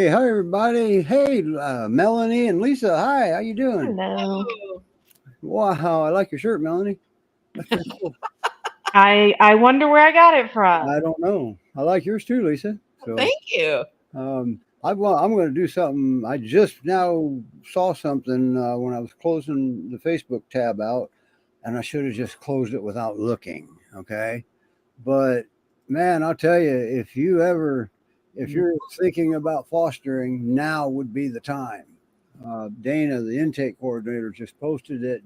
Hey, hi everybody. Hey, Melanie and Lisa. Hi, how you doing? Hello. Oh, Wow, I like your shirt, Melanie. That's pretty cool. I wonder where I got it from. I don't know. I like yours too, Lisa. So, thank you. I'm going to do something. I just now saw something when I was closing the Facebook tab out, and I should have just closed it without looking. Okay, but man, I'll tell you, if you're thinking about fostering, now would be the time. Dana, the intake coordinator, just posted it,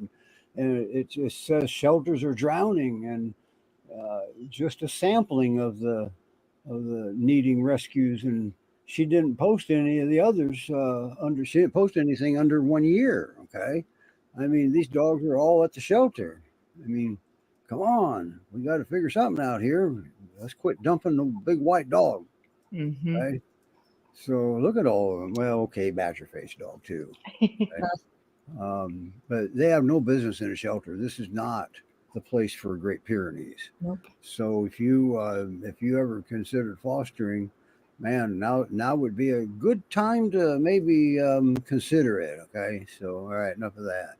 and it just says shelters are drowning, and just a sampling of the needing rescues, and she didn't post any of the others under. She didn't post anything under 1 year. Okay, I mean these dogs are all at the shelter. I mean, come on, we got to figure something out here. Let's quit dumping the big white dog. Hmm. Okay, so look at all of them. Well, okay, badger face dog too. Okay? But they have no business in a shelter. This is not the place for Great Pyrenees. Nope. So if you ever considered fostering, man, now would be a good time to maybe consider it. Okay, so all right, enough of that.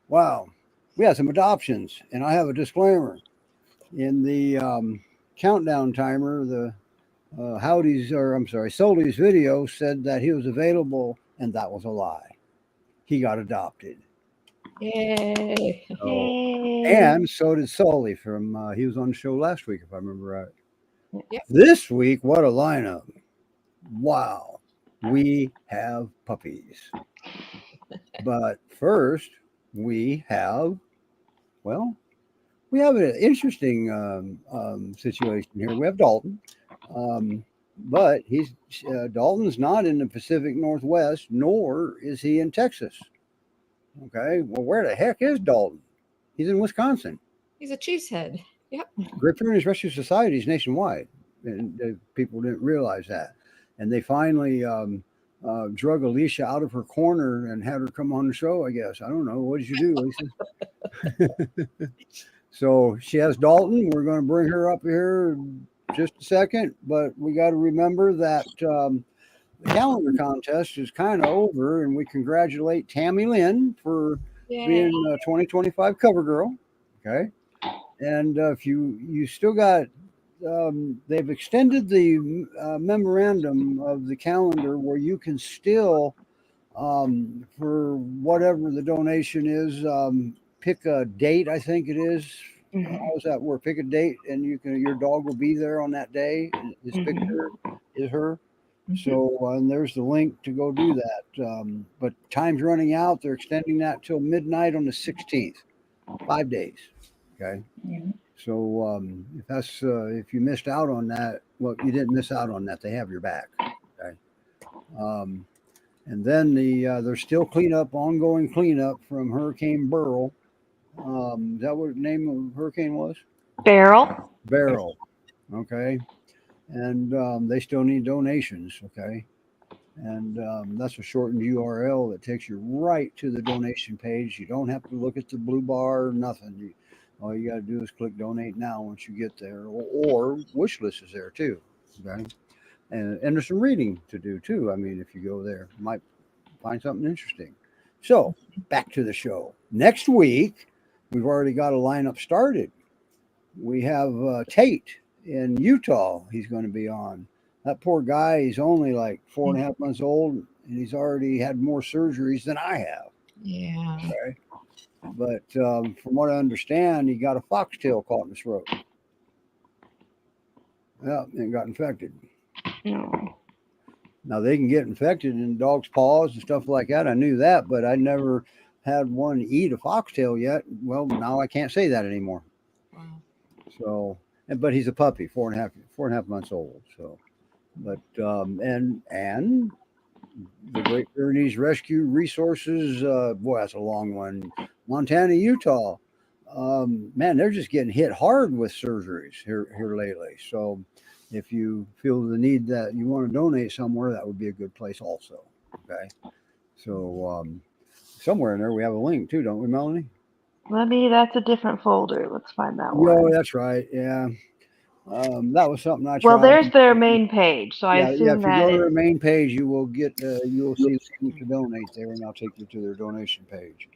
Wow, we have some adoptions, and I have a disclaimer in the countdown timer. The Soli's video said that he was available, and that was a lie. He got adopted. Yay. So, Yay. and so did Sully from he was on the show last week, if I remember right. Yep. This week, what a lineup! Wow, we have puppies. But first, we have well, we have an interesting situation here. We have Dalton, um, but he's Dalton's not in the Pacific Northwest, nor is he in Texas. Okay, well, where the heck is Dalton? He's in Wisconsin. He's a cheesehead. Yep. Great Pyrenees Rescue Society is nationwide, and people didn't realize that. And they finally drug Alicia out of her corner and had her come on the show. I guess I don't know. What did you do, Alicia? So she has Dalton. We're going to bring her up here in just a second, but we got to remember that the calendar contest is kind of over, and we congratulate Tammy Lynn for Yay. being a 2025 cover girl. Okay. And if you still got, they've extended the memorandum of the calendar where you can still, for whatever the donation is, pick a date. I think it is. Mhm. How's that work? Pick a date, and your dog will be there on that day. And his Mhm. picture is her. Mhm. So and there's the link to go do that. But time's running out. They're extending that till midnight on the 16th. 5 days. Okay. Mhm. So if you missed out on that, well, you didn't miss out on that. They have your back. Okay. Um, and then there's still ongoing cleanup from Hurricane Burl. Is that what the name of the hurricane was? Barrel. Beryl. Okay. And they still need donations. Okay. And that's a shortened URL that takes you right to the donation page. You don't have to look at the blue bar or nothing. All you got to do is click donate now once you get there, or wish list is there too. Okay, and there's some reading to do too. I mean, if you go there, you might find something interesting. So back to the show. Next week, we've already got a lineup started. We have Tate in Utah. He's going to be on. That poor guy. He's only like 4.5 months old, and he's already had more surgeries than I have. Yeah. Okay. But from what I understand, he got a foxtail caught in his throat. Yeah, and got infected. No. Now they can get infected in dogs' paws and stuff like that. I knew that, but I never had one eat a foxtail yet. Well, now I can't say that anymore. Wow. So, but he's a puppy, 4.5 months old. So, but and the Great Pyrenees Rescue Resources. Boy, that's a long one. Montana, Utah. Man, they're just getting hit hard with surgeries here lately. So, if you feel the need that you want to donate somewhere, that would be a good place also. Okay. So, somewhere in there we have a link too, don't we, Melanie? Maybe that's a different folder. Let's find that No, one. that's right. Yeah. That was something I Well, tried. there's their main page, so I Yeah, assume if you that go to their is. main page, you will get you'll see the link to donate there, and I'll take you to their donation page.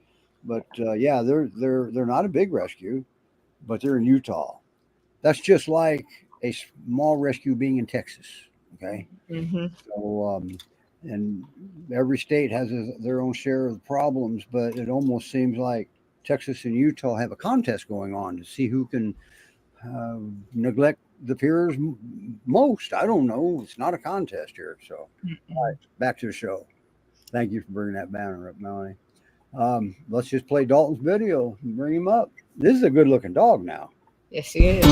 But yeah, they're not a big rescue, but they're in Utah. That's just like a small rescue being in Texas. Okay, Mm-hmm. so and every state has their own share of the problems, but it almost seems like Texas and Utah have a contest going on to see who can neglect the peers most. I don't know. It's not a contest here. So, all right, back to the show. Thank you for bringing that banner up, Melanie. Let's just play Dalton's video and bring him up. This is a good looking dog now. Yes, he is.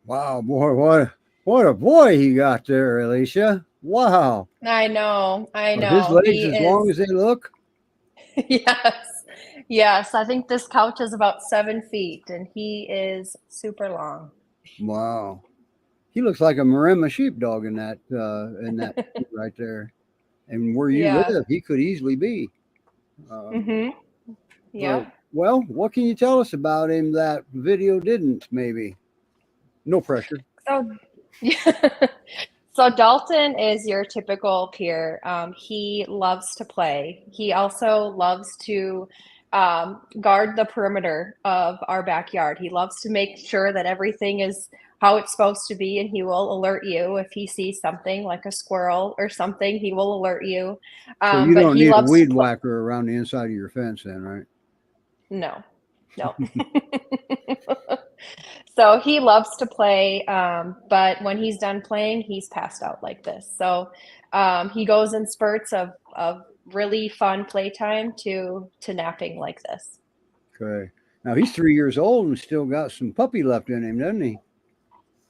Wow, boy, what a boy he got there, Alicia. Wow. I know. I Are his know. legs He as long is. as they look? Yes. Yes. I think this couch is about 7 feet and he is super long. Wow. He looks like a Maremma sheepdog in that right there. And where you Yeah. live, he could easily be. Um, Mm-hmm. but Yep. well, what can you tell us about him that video didn't? Maybe no pressure. So, so Dalton is your typical peer. He loves to play. He also loves to guard the perimeter of our backyard. He loves to make sure that everything is how it's supposed to be, and he will alert you if he sees something like a squirrel or something. He will alert you. So you But don't he need a loves to weed play. whacker around the inside of your fence, then, right? No, no. So he loves to play, but when he's done playing, he's passed out like this. So he goes in spurts of really fun playtime to napping like this. Okay. Now he's 3 years old and still got some puppy left in him, doesn't he?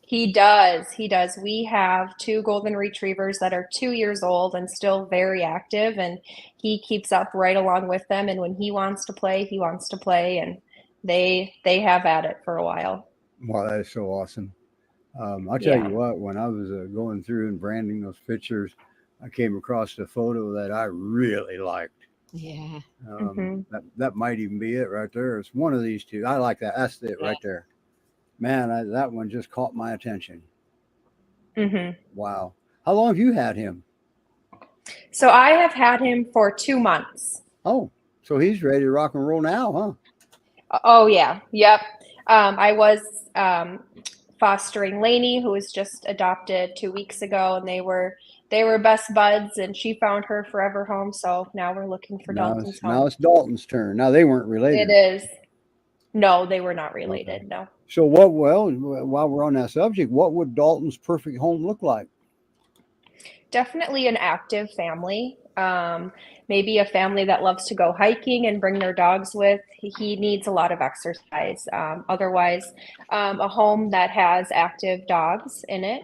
He does. He does. We have two golden retrievers that are 2 years old and still very active, and he keeps up right along with them. And when he wants to play, he wants to play, and they have at it for a while. Wow, that is so awesome. I'll tell you Yeah. what, when I was going through and branding those pictures, I came across a photo that I really liked. Yeah. Hmm. That might even be it right there. It's one of these two. I like that. That's it right there. Man, that one just caught my attention. Hmm. Wow. How long have you had him? So I have had him for 2 months. Oh, so he's ready to rock and roll now, huh? Oh yeah, yep. I was fostering Lainey, who was just adopted 2 weeks ago, and they were best buds, and she found her forever home. So now we're looking for Dalton's Now home. it's Dalton's turn. Now they weren't It related. is. No, they were not Okay. related. No. So what? Well, while we're on that subject, what would Dalton's perfect home look like? Definitely an active family. Maybe a family that loves to go hiking and bring their dogs with. He needs a lot of exercise. Otherwise, a home that has active dogs in it.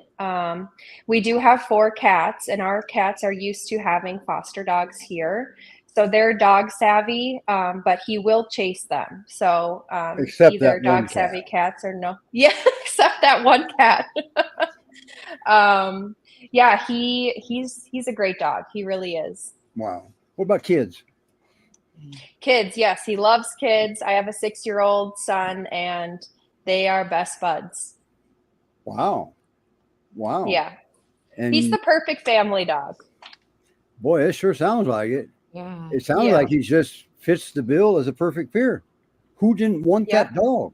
We do have 4 cats, and our cats are used to having foster dogs here. So they're dog savvy, but he will chase them. So Except either that one dog savvy cat. cats or no. Yeah, except that one cat. um, yeah, he's a great dog. He really is. Wow. What about kids? Kids, yes, he loves kids. I have a 6-year-old son, and they are best buds. Wow. Wow. Yeah, And he's the perfect family dog. boy, it sure sounds like it. Yeah. It sounds Yeah. like he just fits the bill as a perfect peer. Who didn't want Yeah. that dog?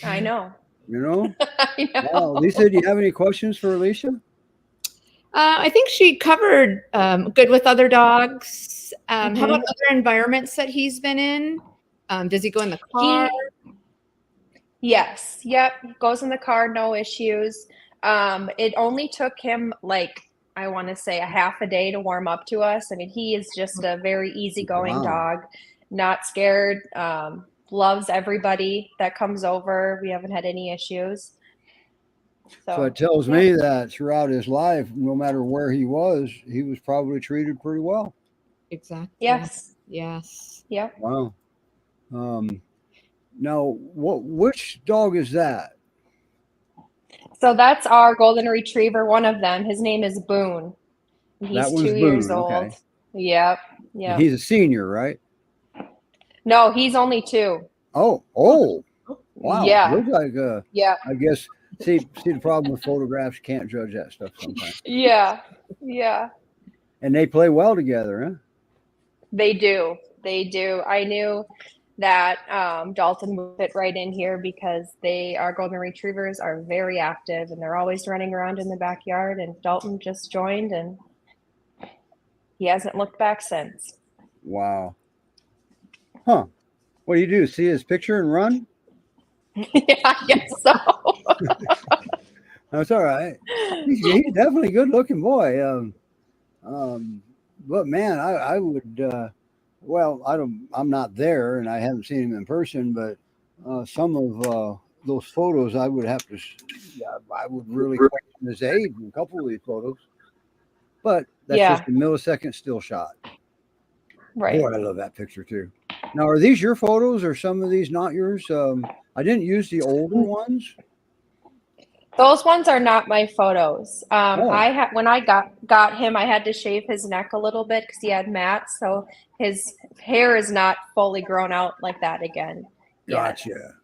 I know. You know? I know. Wow. Lisa, do you have any questions for Alicia? I think she covered good with other dogs. How Mhm. about other environments that he's been in? Does he go in the car? Yes. Yep. Goes in the car, no issues. It only took him I want to say a half a day to warm up to us. I mean, he is just a very easygoing Wow. dog, not scared, loves everybody that comes over. We haven't had any issues. So it tells me that throughout his life, no matter where he was probably treated pretty well. Exactly. Yes. Yes. Yep. Wow. Now, which dog is that? So that's our golden retriever, one of them. His name is Boone. He's That one's 2 years Boone, old. okay. Yep. And Yep. he's a senior, right? No, he's only 2. Oh, wow. Yeah. Looks like Yeah. I guess see the problem with photographs, you can't judge that stuff sometimes. Yeah. Yeah. And they play well together, huh? They do. They do. I knew that Dalton would fit right in here because our golden retrievers are very active and they're always running around in the backyard. And Dalton just joined and he hasn't looked back since. Wow. Huh. What do? See his picture and run? Yeah, I guess so. That's all right. He's definitely a good looking boy. But man, I would. Well, I'm not there, and I haven't seen him in person. But some of those photos, I would have to. I would really question his age in a couple of these photos. But that's just a millisecond still shot. Right. Boy, I love that picture too. Now, are these your photos, or some of these not yours? I didn't use the older ones. Those ones are not my photos. Oh. When I got him, I had to shave his neck a little bit because he had mats, so his hair is not fully grown out like that again. Gotcha.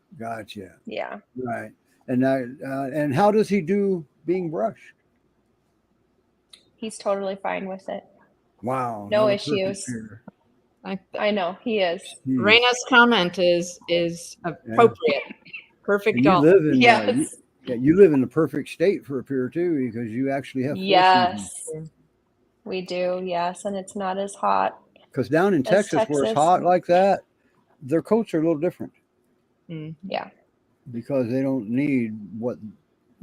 Yeah. Right. And how does he do being brushed? He's totally fine with it. Wow. No another issues. perfect pair. I know he is. Jeez. Raina's comment is appropriate. Perfect And you dog. live in Yes. you live in the perfect state for a pair too, because you actually have 4 seasons. Yes. We do. Yes, and it's not as hot. Because down in Texas, where it's hot like that, their coats are a little different. Yeah. Because they don't need what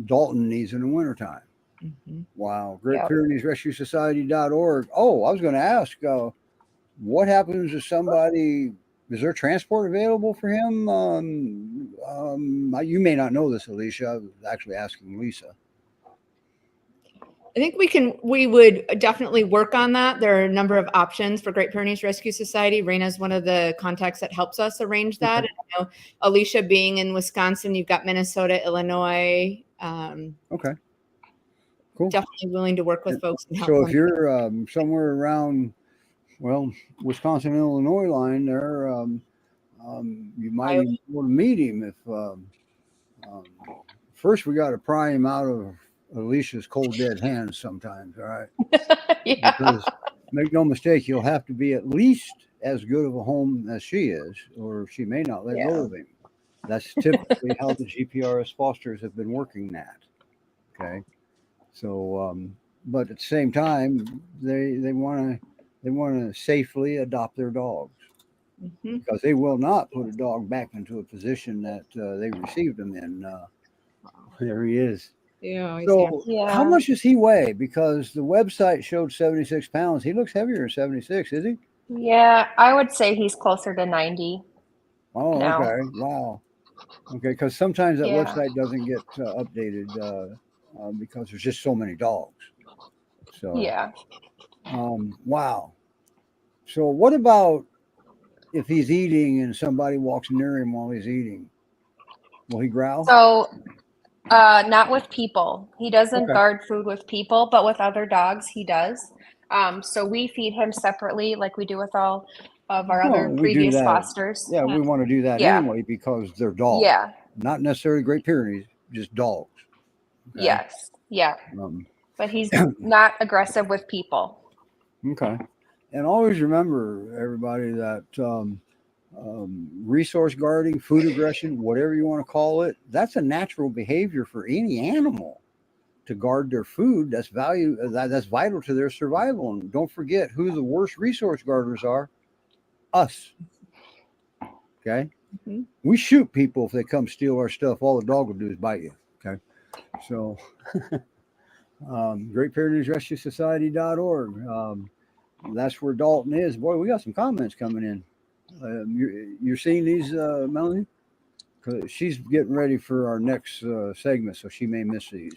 Dalton needs in the wintertime. Mm-hmm. Wow. Great Pyrenees Rescue Society.org. Oh, I was going to ask, what happens if somebody, is there transport available for him? You may not know this, Alicia. I was actually asking Lisa. I think we would definitely work on that. There are a number of options for Great Pyrenees Rescue Society. Raina's one of the contacts that helps us arrange that. Okay. And I know Alicia being in Wisconsin, you've got Minnesota, Illinois. Okay. Cool. Definitely willing to work with folks. And help So them. if you're somewhere around, Wisconsin, Illinois line there, you might even want to meet him if first we got to pry him out of Alicia's cold dead hands sometimes. All right. Yeah. Because make no mistake, you'll have to be at least as good of a home as she is, or she may not let go Yeah. of him. That's typically how the GPRS fosters have been working that. Okay. So, but at the same time, they want to safely adopt their dogs Mhm. because they will not put a dog back into a position that they received him in. There he is. Yeah. So, how Yeah. much does he weigh? Because the website showed 76 pounds. He looks heavier than 76, is he? Yeah, I would say he's closer to 90 Oh, now. okay. Wow. Okay, because sometimes that Yeah. website doesn't get updated because there's just so many dogs. So, Yeah. wow. So, what about if he's eating and somebody walks near him while he's eating? Will he growl? So, not with people. He doesn't Okay. guard food with people, but with other dogs, he does. So we feed him separately, like we do with all of our Well, other we do previous that. fosters. Yeah, we want to do that Yeah. anyway because they're dogs, Yeah. not necessarily Great Pyrenees, just dogs. Okay. Yes. Yeah. Um, But he's not aggressive with people. okay. And always remember, everybody, that resource guarding, food aggression, whatever you want to call it, that's a natural behavior for any animal to guard their food. That's that's vital to their survival. And don't forget who the worst resource guarders are: us. Okay. Mhm. We shoot people if they come steal our stuff. All the dog will do is bite you. Okay. So, Great Pyrenees Rescue Society.org. That's where Dalton is. Boy, we got some comments coming in. You're seeing these, Melanie? 'Cause she's getting ready for our next segment, so she may miss these.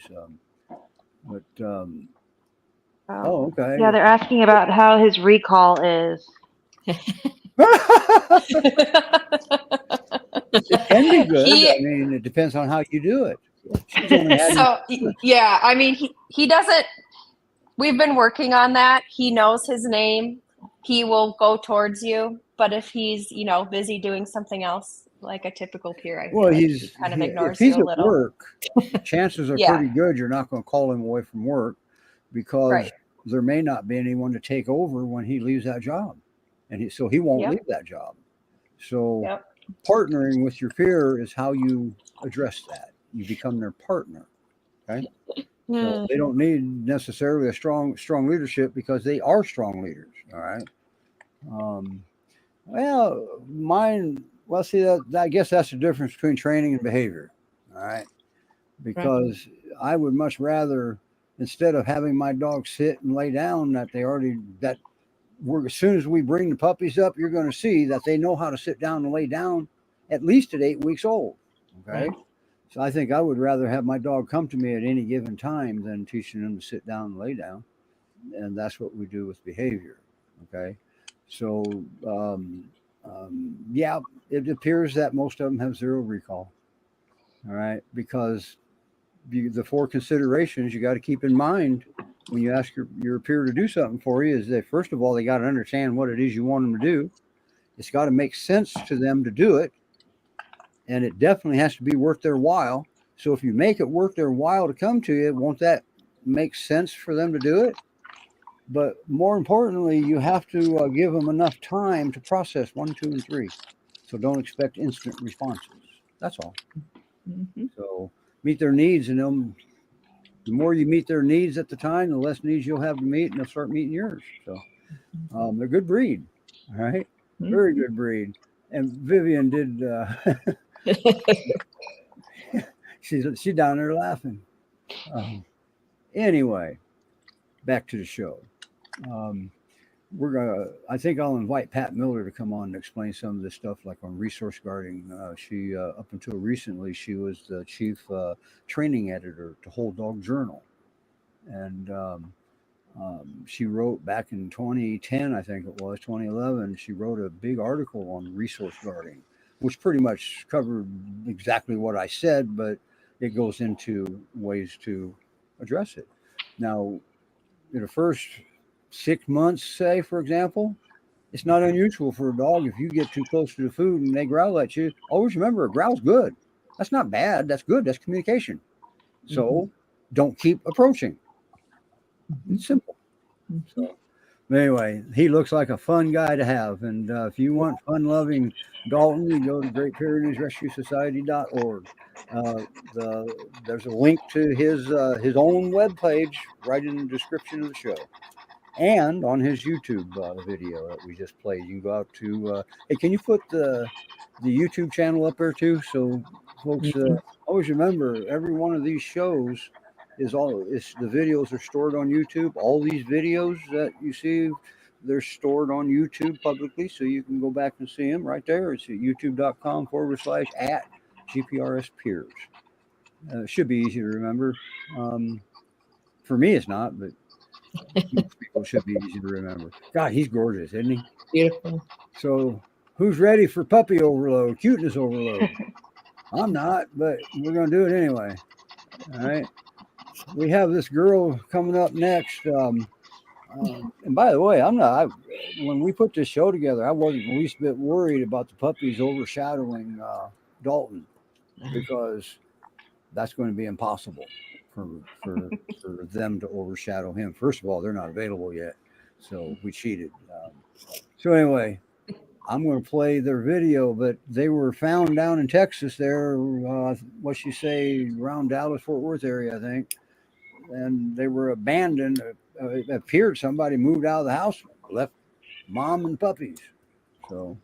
Oh, okay. Yeah, they're asking about how his recall is. It can be good. He I mean, it depends on how you do it. She's only had him. so yeah, I mean he doesn't we've been working on that. He knows his name. He will go towards you, but if he's, busy doing something else, like a typical peer, I feel Well, like he kind of if ignores he's you a at little. work, chances are Yeah. pretty good you're not going to call him away from work because Right. there may not be anyone to take over when he leaves that job, and so he won't Yep. leave that job. So Yep. partnering with your peer is how you address that. You become their partner. Okay. So they don't need necessarily a strong leadership because they are strong leaders. All right. Well, mine. Well, see that I guess that's the difference between training and behavior. All right. Because I would much rather, instead of having my dog sit and lay down, as soon as we bring the puppies up, you're going to see that they know how to sit down and lay down at least at 8 weeks old. Okay. Right. So I think I would rather have my dog come to me at any given time than teaching them to sit down and lay down. And that's what we do with behavior. Okay. So, yeah, it appears that most of them have zero recall. All right. Because the four considerations you got to keep in mind when you ask your peer to do something for you is that, first of all, they got to understand what it is you want them to do. It's got to make sense to them to do it. And it definitely has to be worth their while. So if you make it worth their while to come to you, won't that make sense for them to do it? But more importantly, you have to give them enough time to process 1, 2, and 3. So don't expect instant responses. That's all. Mm-hmm. So meet their needs, and the more you meet their needs at the time, the less needs you'll have to meet, and they'll start meeting yours. So they're a good breed. All right. Very good breed. And Vivian did. She's down there laughing. Anyway, back to the show. I think I'll invite Pat Miller to come on and explain some of this stuff, like on resource guarding. She up until recently, she was the chief training editor to Whole Dog Journal, and she wrote back in 2010, I think it was 2011. She wrote a big article on resource guarding, which pretty much covered exactly what I said, but it goes into ways to address it. Now, in the first 6 months, say, for example, it's not unusual for a dog, if you get too close to the food and they growl at you, always remember a growl's good. That's not bad. That's good. That's communication. So don't keep approaching. It's simple. So anyway, he looks like a fun guy to have. And if you want fun-loving Dalton, you go to GreatPyreneesRescueSociety.org. There's a link to his own webpage right in the description of the show, and on his YouTube video that we just played. You can go out to hey, can you put the YouTube channel up there too, so folks always remember every one of these shows is the videos are stored on YouTube. All these videos that you see, they're stored on YouTube publicly, so you can go back and see them right there. It's at youtube.com/@GPRS Peers. It should be easy to remember. For me, it's not, but most people should be easy to remember. God, he's gorgeous, isn't he? Beautiful. So who's ready for puppy overload, cuteness overload? I'm not, but we're going to do it anyway. All right. We have this girl coming up next. And by the way, when we put this show together, I wasn't the least bit worried about the puppies overshadowing Dalton, because that's going to be impossible for them to overshadow him. First of all, they're not available yet, so we cheated. So anyway, I'm going to play their video, but they were found down in Texas there, what you say, around Dallas, Fort Worth area, I think. And they were abandoned. It appeared somebody moved out of the house, left mom and puppies. So,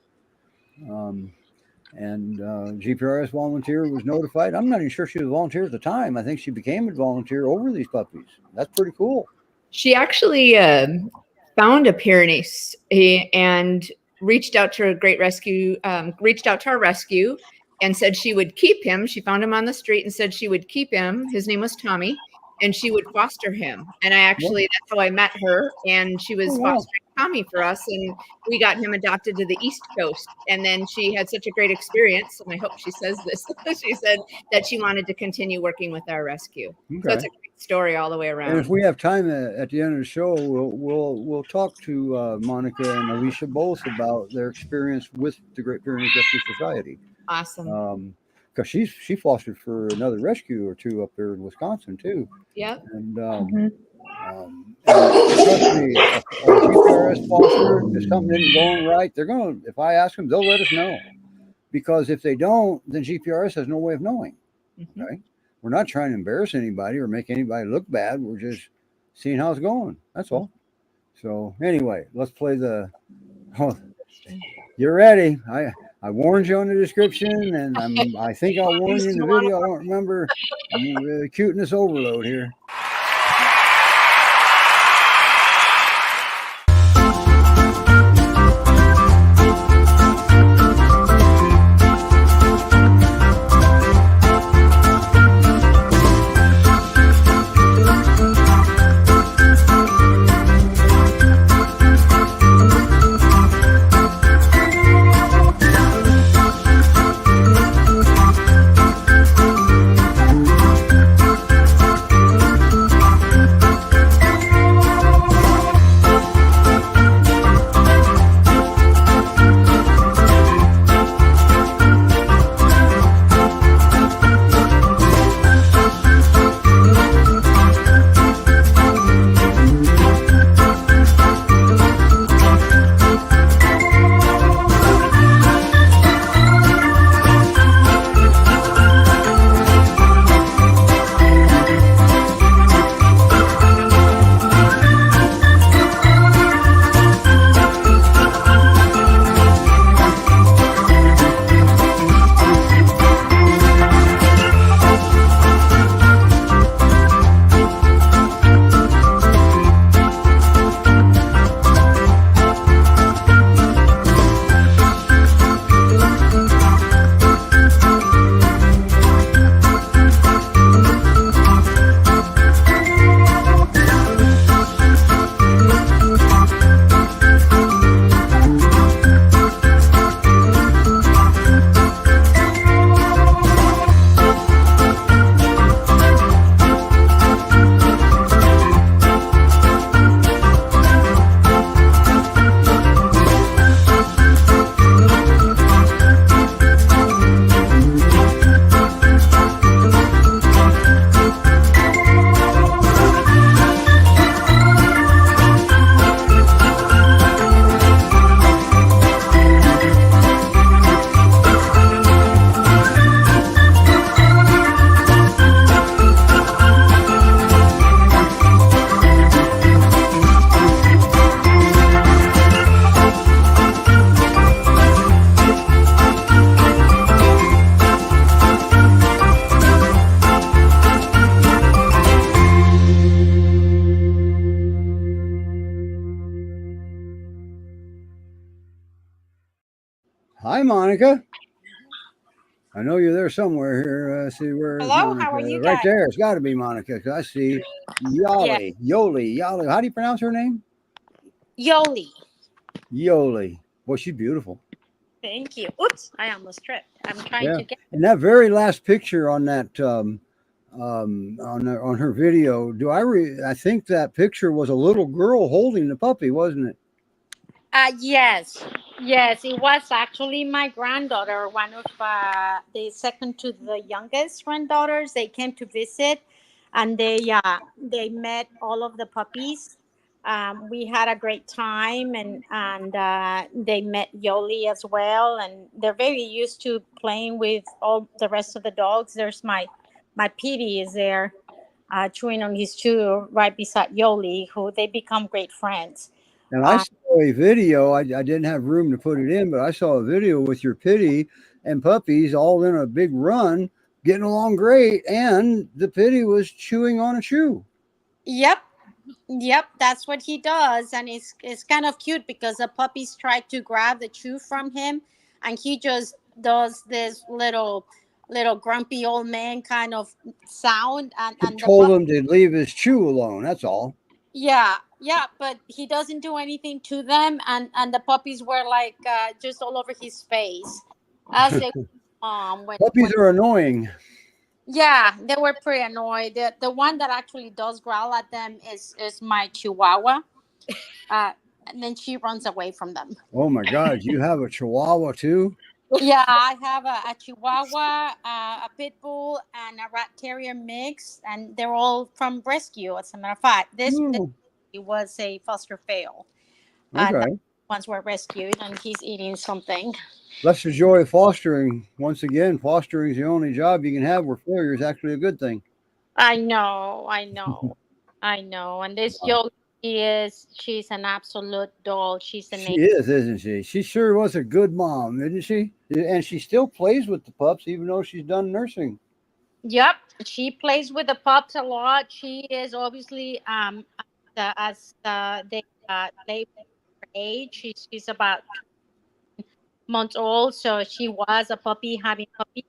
GPRS volunteer was notified. I'm not even sure she was a volunteer at the time. I think she became a volunteer over these puppies. That's pretty cool. She actually found a Pyrenees and reached out to our rescue and said she would keep him. She found him on the street and said she would keep him. His name was Tommy, and she would foster him. And that's how I met her. And she was fostering Tommy for us, and we got him adopted to the East Coast. And then she had such a great experience, and I hope she says this. She said that she wanted to continue working with our rescue. Okay. So it's a great story all the way around. And if we have time at the end of the show, we'll talk to Monica and Alicia both about their experience with the Great Pyrenees Rescue Society. Awesome. Because she fostered for another rescue or two up there in Wisconsin too. Yep. And trust me, a GPRS foster, if something isn't going right, if I ask them, they'll let us know. Because if they don't, then GPRS has no way of knowing. Right? We're not trying to embarrass anybody or make anybody look bad. We're just seeing how it's going. That's all. So anyway, let's play you're ready. I warned you on the description, and I think I'll warn you in the video. I don't remember. Cuteness overload here. Hi, Monica. I know you're there somewhere here. See, where's Hello, Monica? how are you Right guys? there. It's got to be Monica because I see Yeah, Yollie. How do you pronounce her name? Yoli. Yollie. Boy, she's beautiful. Thank you. Oops, I almost tripped. I'm trying Yeah. to get. And that very last picture on that on her video, I think that picture was a little girl holding the puppy, wasn't it? Yes, yes, it was actually my granddaughter, one of the second to the youngest granddaughters. They came to visit, and they met all of the puppies. We had a great time, and they met Yoli as well, and they're very used to playing with all the rest of the dogs. There's my Petey is there, chewing on his chew right beside Yoli, who they become great friends. And I Uh, saw a video. I didn't have room to put it in, but I saw a video with your Pitty and puppies all in a big run, getting along great. And the Pitty was chewing on a chew. yep, yep, that's what he does, and it's kind of cute because the puppies try to grab the chew from him, and he just does this little grumpy old man kind of sound, He and the told pup, him to leave his chew alone. That's all. yeah, yeah, but he doesn't do anything to them, and the puppies were like just all over his face as they when Puppies are annoying. yeah, they were pretty annoyed. The one that actually does growl at them is my Chihuahua. Uh, and then she runs away from them. Oh my God, you have a Chihuahua too? Yeah, I have a Chihuahua, a Pit Bull, and a Rat Terrier mix, and they're all from rescue. As a matter of fact, this Oh, was a foster fail, and okay. ones were rescued, and he's eating something. That's the joy of fostering. Once again, fostering is the only job you can have where failure is actually a good thing. I know, I know, I know. And this Wow. Yogi she's an absolute doll. She's an She is, isn't she? She sure was a good mom, isn't she? And she still plays with the pups, even though she's done nursing. Yep, she plays with the pups a lot. She is obviously as they age. She's about 2 months old, so she was a puppy having puppies,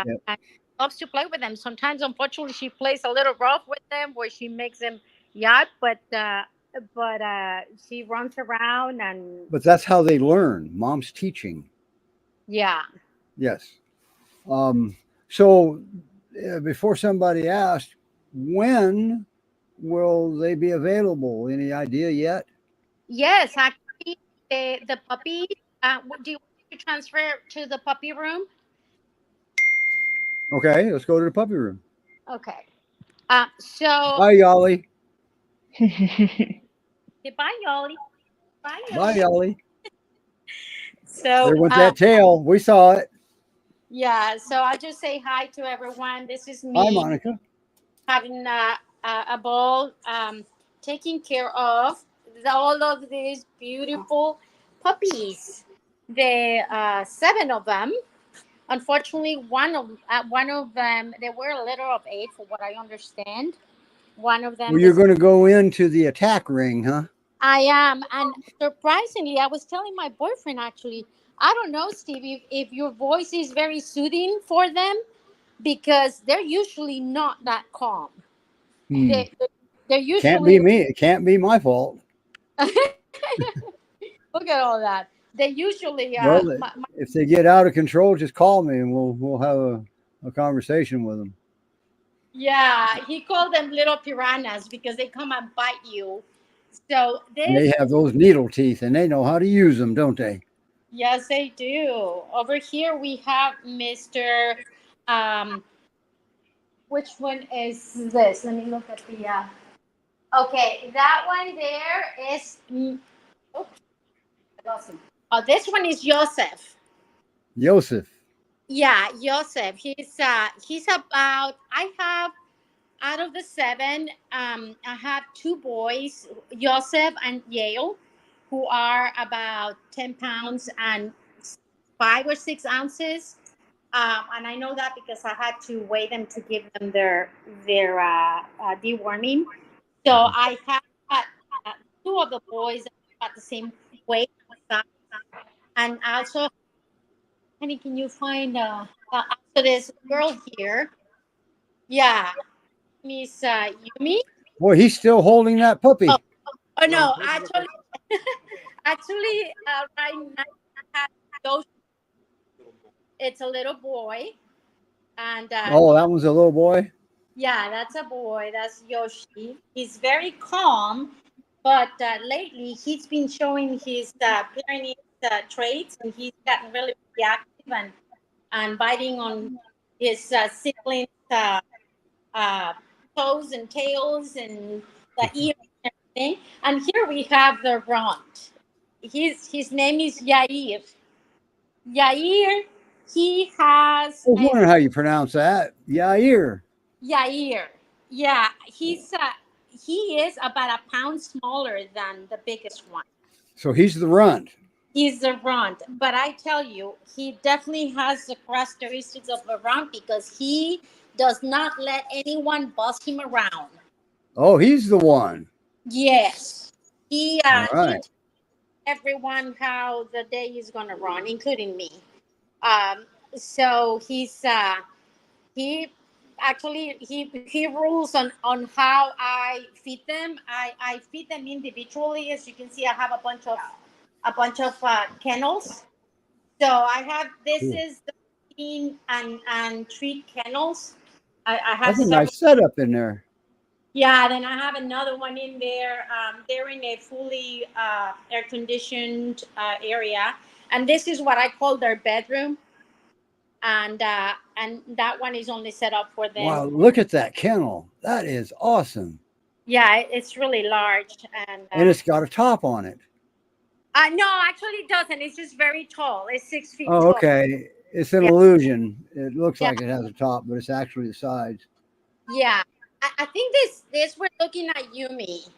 Yep. and loves to play with them. Sometimes, unfortunately, she plays a little rough with them, where she makes them yap, but she runs around and But that's how they learn. Mom's teaching. yeah. Yes. Um, so before somebody asked, when will they be available? Any idea yet? Yes, actually, the puppies. Do you want to transfer to the puppy room? Okay, let's go to the puppy room. Okay. So Bye, Yollie. goodbye, Yollie. Bye, Bye, Yollie. Yollie. So There went that tail. We saw it. yeah. So I just say hi to everyone. This is Hi, me Monica. having a ball, taking care of all of these beautiful puppies. The seven of them. Unfortunately, one of them they were a litter of eight, for what I understand. One of them, Well, you're going to go into the attack ring, huh? I am, and surprisingly, I was telling my boyfriend actually. I don't know, Steve, if your voice is very soothing for them because they're usually not that calm. Hmm. They're Can't usually be me. It can't be my fault. look at all that. They usually Well, if they get out of control, just call me and we'll have a conversation with them. yeah, he called them little piranhas because they come and bite you. So And this, they have those needle teeth and they know how to use them, don't they? yes, they do. Over here we have Mr. Um, which one is this? Let me look at the. Okay, that one there is. Oh, I lost him. Oh, this one is Yosef. Yosef. Yeah, Yosef. He's about. I have out of the seven. I have two boys, Yosef and Yale, who are about 10 pounds and 5 or 6 ounces. And I know that because I had to weigh them to give them their deworming. So I have uh, two of the boys about the same weight, size, And also, honey, can you find also this girl here? Yeah, Miss Yumi. Boy, he's still holding that Oh, puppy. oh no, actually, right now I have Yoshi. It's a little boy, and Oh, that one's a little boy. yeah, that's a boy. That's Yoshi. He's very calm, but lately he's been showing his Pyrenees traits, and he's gotten really reactive and biting on his siblings' uh, toes and tails and the ears and everything. And here we have the runt. His name is Yair. Yair. He has I was a wondering how you pronounce that. Yair. Yair. Yeah, he is about a pound smaller than the biggest one. So he's the runt. He's the runt, but I tell you, he definitely has the characteristics of a runt because he does not let anyone boss him around. Oh, he's the one. Yes, he All he right. tells everyone how the day is gonna run, including me. So he actually he rules on how I feed them. I feed them individually. As you can see, I have a bunch of kennels. So I have this Cool. is the feed and treat kennels. I have That's a several. nice setup in there. Yeah, then I have another one in there. They're in a fully air conditioned area, and this is what I call their bedroom. And that one is only set up for them. Wow, look at that kennel. That is awesome. Yeah, it's really large, and And it's got a top on it. no, actually, it doesn't. It's just very tall. It's 6 feet Oh, tall. okay. It's an Yeah, illusion. It looks yeah, like it has a top, but it's actually the sides. yeah. I think this we're looking at Yumi.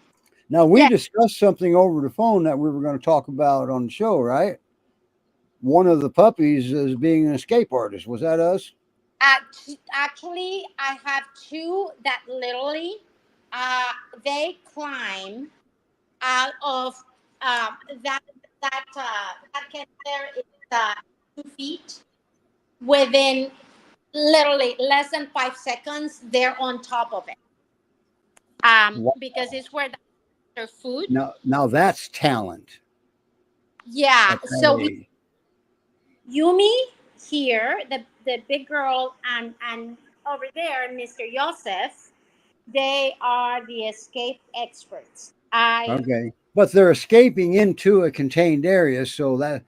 Now, we Yeah, discussed something over the phone that we were going to talk about on the show, right? One of the puppies is being an escape artist. Was that us? actually, I have two that literally, uh, they climb out of uh, that that can there is 2 feet within literally less than 5 seconds. They're on top of it. Wow. Because it's where their food. Now that's talent Yeah. at that So age. Yumi here, the big girl, and over there, Mr. Yosef, they are the escape experts. I Okay, but they're escaping into a contained area, so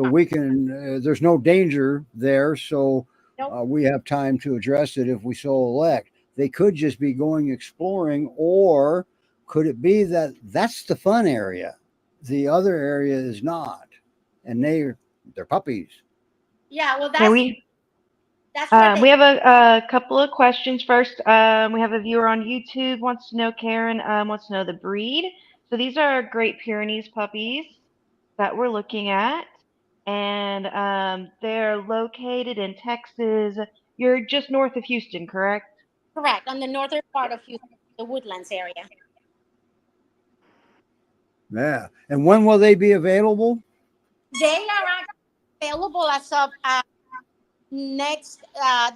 we can. There's no danger there, so Nope. we have time to address it if we so elect. They could just be going exploring, or could it be that that's the fun area, the other area is not, and they're puppies. Yeah. Well, Okay, that's where they. we have a couple of questions first. We have a viewer on YouTube wants to know, Karen wants to know the breed. So these are Great Pyrenees puppies that we're looking at, and they're located in Texas. You're just north of Houston, correct? Correct, on the northern part of Houston, the Woodlands area. Yeah, and when will they be available? They are actually available as of next.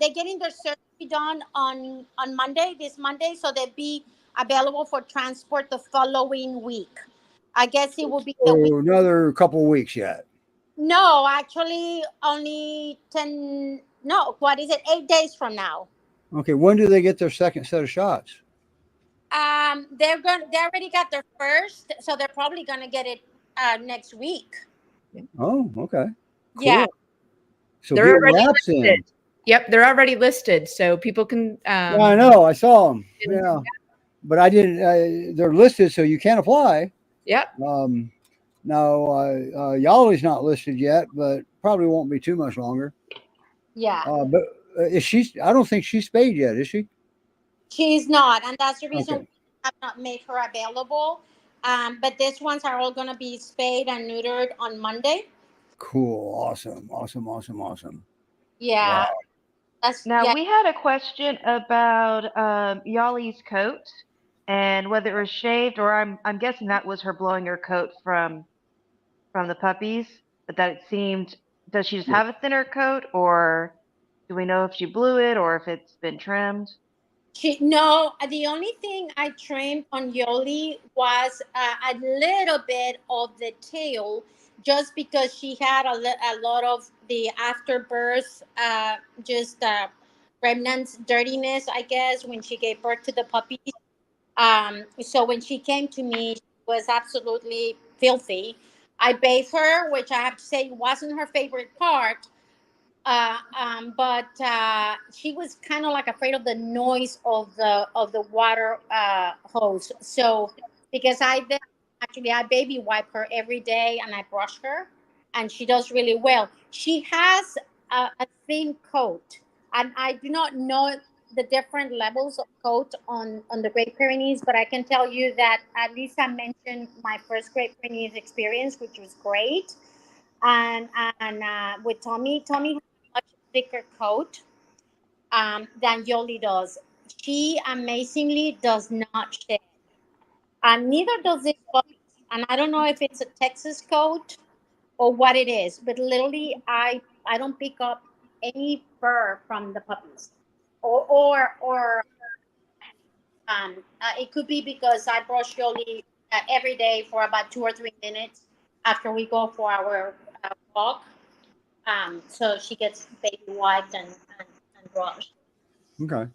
They're getting their surgery done on Monday, this Monday, so they'll be available for transport the following week. I guess it will be the week. Oh, another couple of weeks yet. No, actually, only 10. No, what is it? 8 days from now. Okay, when do they get their second set of shots? They already got their first, so they're probably gonna get it next week. Oh, okay, Yeah. cool. So They're get already laps listed. in. Yep, they're already listed, so people can. Yeah, I know. I saw them. Yeah, but I didn't. They're listed, so you can't apply. Yep. Now, Yollie's not listed yet, but probably won't be too much longer. Yeah. But is she? I don't think she's spayed yet, is she? She's not, and that's the reason Okay. we have not made her available. But these ones are all going to be spayed and neutered on Monday. Cool. Awesome. Awesome. Awesome. Awesome. Wow. Yeah, that's Now yeah. we had a question about Yollie's coat and whether it was shaved, or I'm guessing that was her blowing her coat from the puppies. but that it seemed. Does she just have a thinner coat, or do we know if she blew it or if it's been trimmed? No, the only thing I trimmed on Yoli was a little bit of the tail, just because she had a lot of the afterbirth, just remnants, dirtiness, I guess, when she gave birth to the puppies. So when she came to me, she was absolutely filthy. I bathed her, which I have to say wasn't her favorite part, but she was kind of like afraid of the noise of the water hose. So because I baby wipe her every day and I brush her, and she does really well. She has a thin coat, and I do not know the different levels of coat on the Great Pyrenees, but I can tell you that at least I mentioned my first Great Pyrenees experience, which was great. And with Tommy has a much thicker coat than Yoli does. She amazingly does not shed, and neither does this puppy. And I don't know if it's a Texas coat or what it is, but literally, I don't pick up any fur from the puppies, or it could be because I brush Yoli every day for about 2 or 3 minutes after we go for our walk. So she gets baby wiped and brushed. Okay.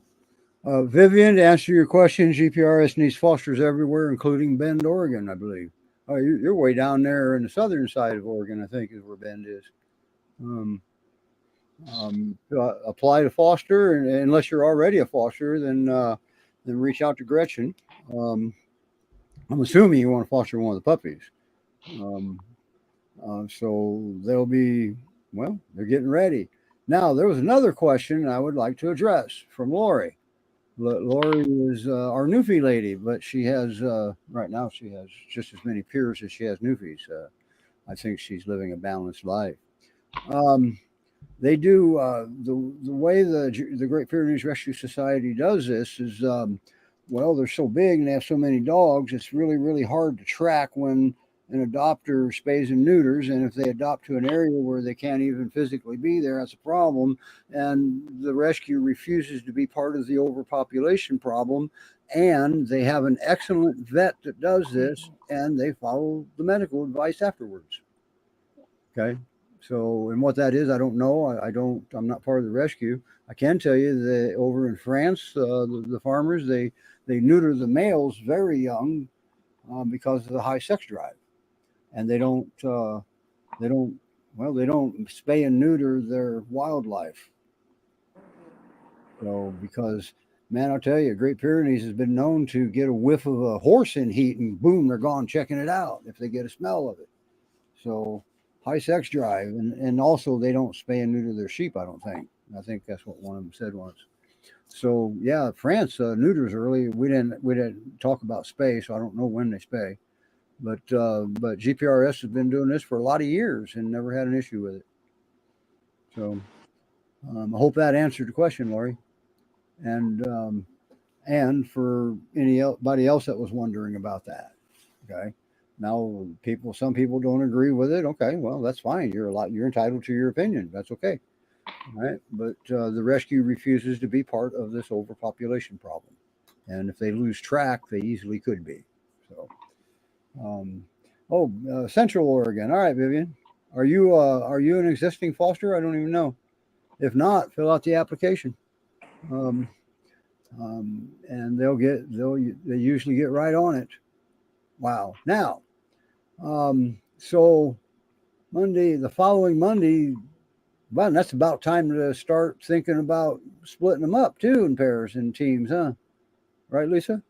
Vivian, to answer your question, GPRS needs fosters everywhere, including Bend, Oregon, I believe. Oh, you're way down there in the southern side of Oregon, I think, is where Bend is. Apply to foster, and unless you're already a foster, then reach out to Gretchen. I'm assuming you want to foster one of the puppies. So they'll be, well, they're getting ready. Now, there was another question I would like to address from Lori. Lori is our Newfie lady, but she has, right now, she has just as many peers as she has Newfies. I think she's living a balanced life. They do the way the Great Pyrenees Rescue Society does this is, well, they're so big and they have so many dogs. It's really, really hard to track when an adopter spays and neuters, and if they adopt to an area where they can't even physically be there, that's a problem. And the rescue refuses to be part of the overpopulation problem. And they have an excellent vet that does this, and they follow the medical advice afterwards. Okay. So, and what that is, I don't know. I'm not part of the rescue. I can tell you that over in France, the farmers, they neuter the males very young because of the high sex drive. And they don't spay and neuter their wildlife. So, because, man, I'll tell you, Great Pyrenees has been known to get a whiff of a horse in heat and boom, they're gone checking it out if they get a smell of it. So, high sex drive, and also they don't spay and neuter their sheep. I don't think. I think that's what one of them said once. So yeah, France neuters early. We didn't talk about spay, so I don't know when they spay. But GPRS has been doing this for a lot of years and never had an issue with it. So I hope that answered the question, Lori. And for anybody else that was wondering about that, okay. Now, some people don't agree with it. Okay, well, that's fine. You're entitled to your opinion. That's okay. All right, but the rescue refuses to be part of this overpopulation problem, and if they lose track, they easily could be. So, Central Oregon. All right, Vivian, are you an existing foster? I don't even know. If not, fill out the application, and they usually get right on it. Wow. Now, so the following Monday, well, that's about time to start thinking about splitting them up too in pairs and teams, huh? Right, Lisa?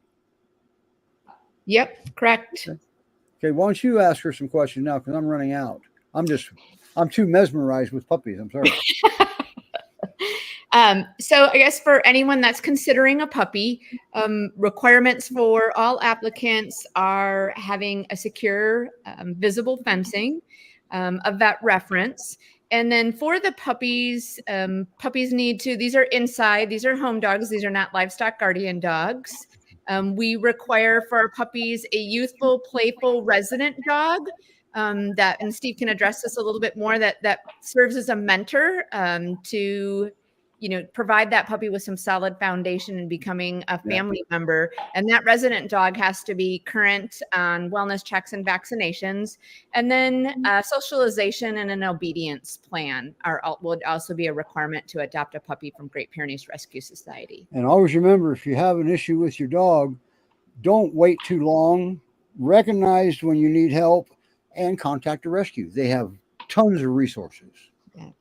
Yep, correct. Okay, why don't you ask her some questions now, because I'm running out. I'm too mesmerized with puppies. I'm sorry. So I guess for anyone that's considering a puppy, requirements for all applicants are having a secure, visible fencing, a vet reference. And then for the puppies, puppies these are inside, these are home dogs. These are not livestock guardian dogs. We require for our puppies a youthful, playful resident dog that, and Steve can address this a little bit more, that serves as a mentor to, you know, provide that puppy with some solid foundation and becoming a family member. And that resident dog has to be current on wellness checks and vaccinations. And then socialization and an obedience plan would also be a requirement to adopt a puppy from Great Pyrenees Rescue Society. And always remember, if you have an issue with your dog, don't wait too long. Recognize when you need help and contact a rescue. They have tons of resources. Yeah.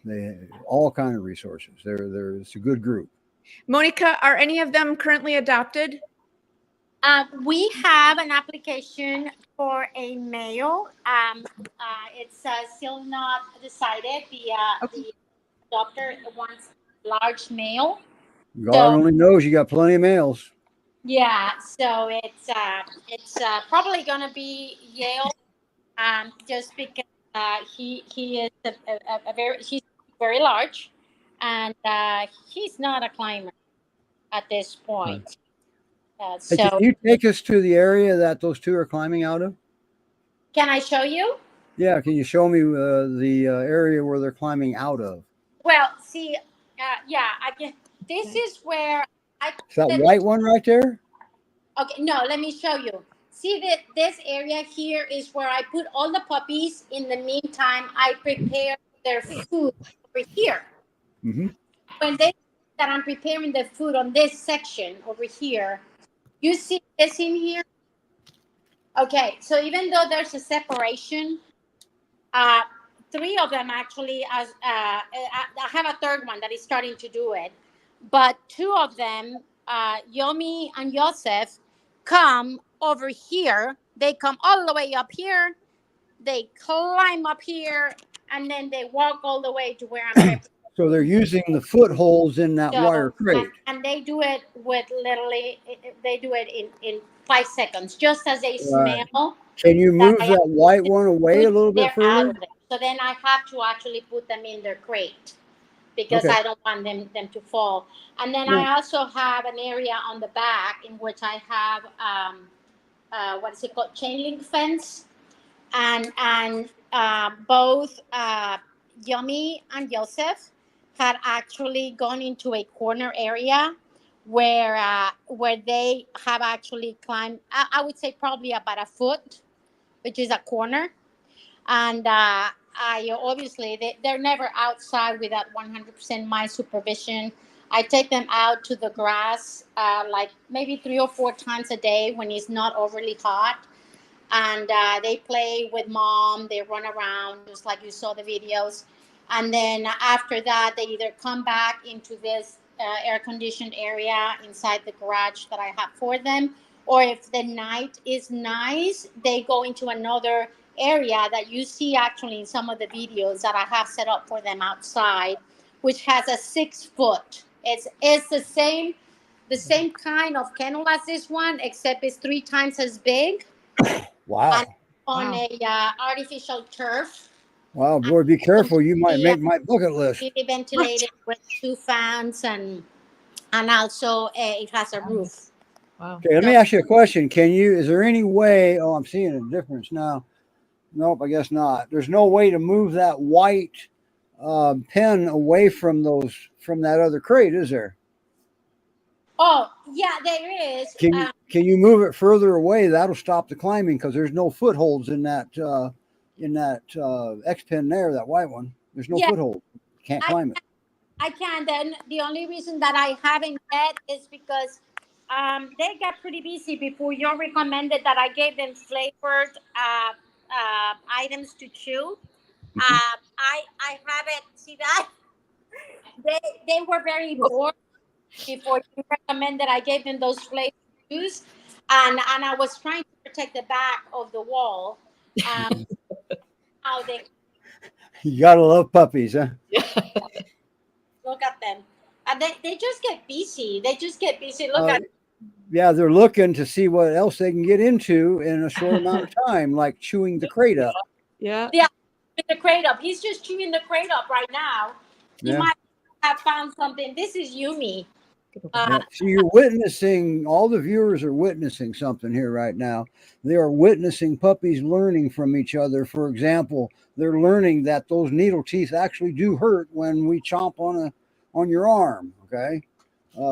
They all kind of resources. It's a good group. Monica, are any of them currently adopted? We have an application for a male. It's still not decided. The adopter wants a large male. God only knows you got plenty of males. Yeah, so it's probably gonna be Yale, just because he is he's very large, and he's not a climber at this point. Hey, So can you take us to the area that those two are climbing out of? can I show you? Yeah, can you show me the area where they're climbing out of? Well, see, yeah, I can. This is where I. Is that white one right there? Okay, no, let me show you. See that this area here is where I put all the puppies. In the meantime, I prepare their food over here. Mm-hmm. When they that I'm preparing the food on this section over here, you see this in here? Okay, so even though there's a separation, three of them actually, I have a third one that is starting to do it, but two of them, Yumi and Yosef, come over here. They come all the way up here. They climb up here, and then they walk all the way to where I'm preparing. So they're using the footholds in that wire crate. And they do it with literally, they do it in 5 seconds, just as they smell. Can you move that white one away a little bit further? So then I have to actually put them in their crate because I don't want them to fall. And then I also have an area on the back in which I have what is it called, chain link fence, and both Yumi and Yosef had actually gone into a corner area where they have actually climbed, I would say probably about a foot, which is a corner. And I obviously, they're never outside without 100% my supervision. I take them out to the grass like maybe 3 or 4 times a day when it's not overly hot. And they play with mom. They run around just like you saw the videos. And then after that, they either come back into this air-conditioned area inside the garage that I have for them, or if the night is nice, they go into another area that you see actually in some of the videos that I have set up for them outside, which has a 6 foot. It's the same kind of kennel as this one, except it's 3 times as big. Wow. And on a artificial turf. Wow, boy, be careful. You might make my bucket list. Really ventilated with 2 fans, and also it has a roof. Wow. Okay, let me ask you a question. Is there any way, I'm seeing a difference now. Nope, I guess not. There's no way to move that white pen away from that other crate, is there? Oh, yeah, there is. Can you move it further away? That'll stop the climbing because there's no footholds in that X pen there, that white one. There's no foothold. Can't climb it. I can. Then the only reason that I haven't yet is because they got pretty busy before you recommended that I gave them flavored items to chew. I haven't. See that? They were very bored before you recommended I gave them those flavored chews, and I was trying to protect the back of the wall. How they You gotta love puppies, huh? look at them, and they just get busy. They just get busy. Look at. Yeah, they're looking to see what else they can get into in a short amount of time, like chewing the crate up. Yeah. The crate up. He's just chewing the crate up right now. He might have found something. This is Yumi. Yeah. So you're witnessing, all the viewers are witnessing something here right now. They are witnessing puppies learning from each other. For example, they're learning that those needle teeth actually do hurt when we chomp on your arm. Okay,